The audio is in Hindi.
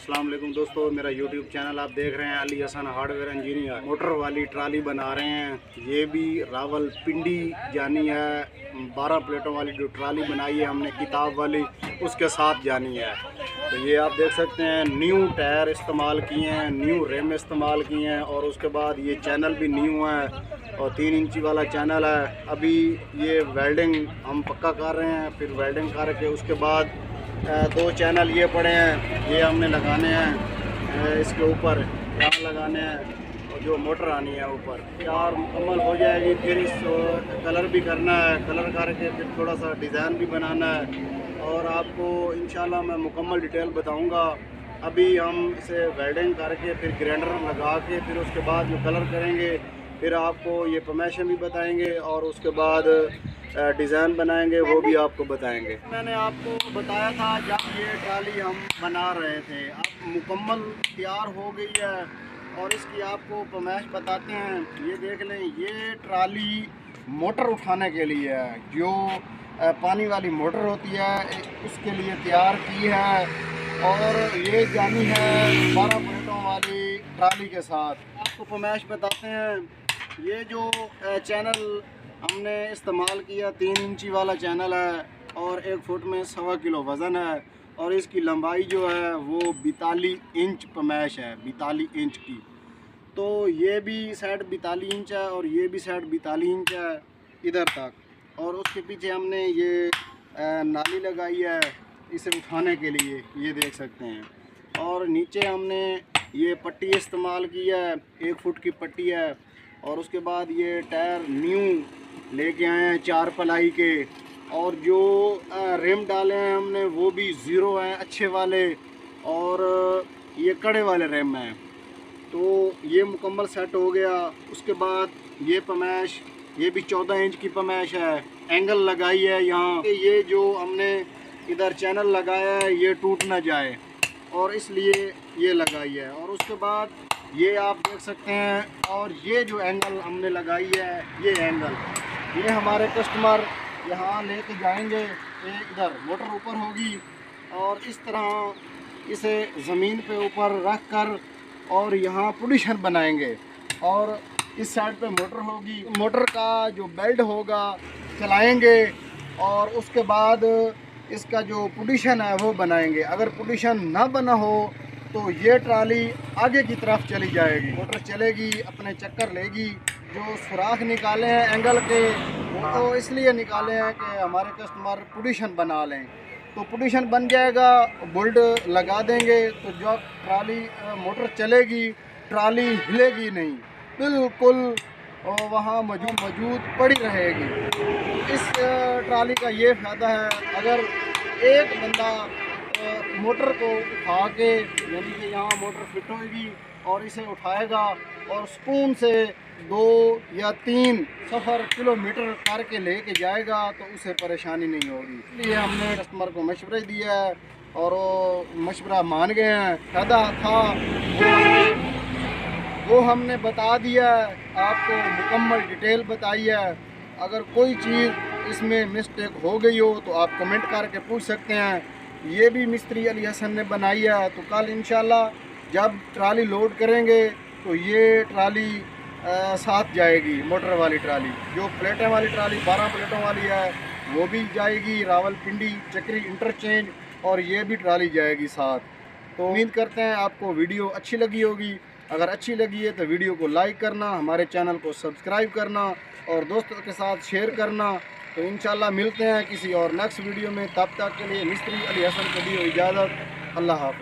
अस्सलाम वालेकुम दोस्तों, मेरा यूट्यूब चैनल आप देख रहे हैं। Ali Hasan hardware engineer motor वाली ट्राली बना रहे हैं। ये भी रावलपिंडी जानी है। 12 प्लेटों वाली जो ट्राली बनाई है हमने किताब वाली, उसके साथ जानी है। तो ये आप देख सकते हैं, न्यू टायर इस्तेमाल किए हैं, न्यू रेम इस्तेमाल किए हैं और उसके बाद ये चैनल भी न्यू है और 3 इंची वाला चैनल है। अभी ये वेल्डिंग हम पक्का कर रहे हैं, फिर वेल्डिंग करके उसके बाद 2 चैनल ये पड़े हैं, ये हमने लगाने हैं इसके ऊपर, यहाँ लगाने हैं और जो मोटर आनी है ऊपर। यार मुकम्मल हो जाएगी, फिर इस कलर भी करना है, कलर करके फिर थोड़ा सा डिज़ाइन भी बनाना है और आपको इंशाल्लाह मैं मुकम्मल डिटेल बताऊंगा। अभी हम इसे वेल्डिंग करके फिर ग्राइंडर लगा के फिर उसके बाद जो कलर करेंगे, फिर आपको ये पमेशन भी बताएंगे और उसके बाद डिज़ाइन बनाएंगे, वो भी आपको बताएंगे। मैंने आपको बताया था जब ये ट्राली हम बना रहे थे, अब मुकम्मल तैयार हो गई है और इसकी आपको पमेश बताते हैं। ये देख लें, ये ट्राली मोटर उठाने के लिए है, जो पानी वाली मोटर होती है उसके लिए तैयार की है और ये जानी है 12 प्लेटों वाली ट्राली के साथ। आपको पमेश बताते हैं। ये जो चैनल हमने इस्तेमाल किया 3 इंची वाला चैनल है और 1 फुट में 1.25 किलो वज़न है और इसकी लंबाई जो है वो 42 इंच पमेश है, 42 इंच की। तो ये भी साइड 42 इंच है और ये भी साइड 42 इंच है इधर तक। और उसके पीछे हमने ये नाली लगाई है इसे उठाने के लिए, ये देख सकते हैं। और नीचे हमने ये पट्टी इस्तेमाल की है, 1 फुट की पट्टी है और उसके बाद ये टायर न्यू लेके आए हैं 4 पलाई के और जो रिम डाले हैं हमने वो भी 0 हैं, अच्छे वाले, और ये कड़े वाले रिम हैं। तो ये मुकम्मल सेट हो गया। उसके बाद ये पमेश, ये भी 14 इंच की पमेश है, एंगल लगाई है यहाँ। ये जो हमने इधर चैनल लगाया है ये टूट ना जाए और इसलिए ये लगाई है। और उसके बाद ये आप देख सकते हैं, और ये जो एंगल हमने लगाई है, ये एंगल, ये हमारे कस्टमर यहाँ लेके जाएंगे। ये इधर मोटर ऊपर होगी और इस तरह इसे ज़मीन पे ऊपर रख कर और यहाँ पोजीशन बनाएंगे और इस साइड पे मोटर होगी। मोटर का जो बेल्ट होगा चलाएंगे और उसके बाद इसका जो पोजीशन है वो बनाएंगे। अगर पोजीशन ना बना हो तो ये ट्राली आगे की तरफ चली जाएगी, मोटर चलेगी, अपने चक्कर लेगी। जो सुराख निकाले हैं एंगल के, वो तो इसलिए निकाले हैं कि हमारे कस्टमर पोजीशन बना लें। तो पोजीशन बन जाएगा, बोल्ट लगा देंगे तो जब ट्राली मोटर चलेगी ट्राली हिलेगी नहीं, बिल्कुल वहाँ मौजूद पड़ी रहेगी। इस ट्राली का ये फ़ायदा है, अगर एक बंदा मोटर को उठा के, यानी कि यहाँ मोटर फिट होगी और इसे उठाएगा और सुकून से 2 या 3 सफ़र किलोमीटर करके लेके जाएगा तो उसे परेशानी नहीं होगी। इसलिए हमने कस्टमर को मशवरा दिया है और वो मशवरा मान गए हैं। फ़ायदा था वो हमने बता दिया है, आपको मुकम्मल डिटेल बताई है। अगर कोई चीज़ इसमें मिस्टेक हो गई हो तो आप कमेंट करके पूछ सकते हैं। ये भी मिस्त्री अली हसन ने बनाई है। तो कल इंशाल्लाह जब ट्राली लोड करेंगे तो ये ट्राली साथ जाएगी, मोटर वाली ट्राली। जो प्लेटें वाली ट्राली 12 प्लेटों वाली है वो भी जाएगी रावलपिंडी चक्री इंटरचेंज और ये भी ट्राली जाएगी साथ। तो उम्मीद करते हैं आपको वीडियो अच्छी लगी होगी। अगर अच्छी लगी है तो वीडियो को लाइक करना, हमारे चैनल को सब्सक्राइब करना और दोस्तों के साथ शेयर करना। तो इंशाल्लाह मिलते हैं किसी और नेक्स्ट वीडियो में। तब तक के लिए मिस्त्री अली हसन को दी इजाज़त। अल्लाह हाफ़िज़।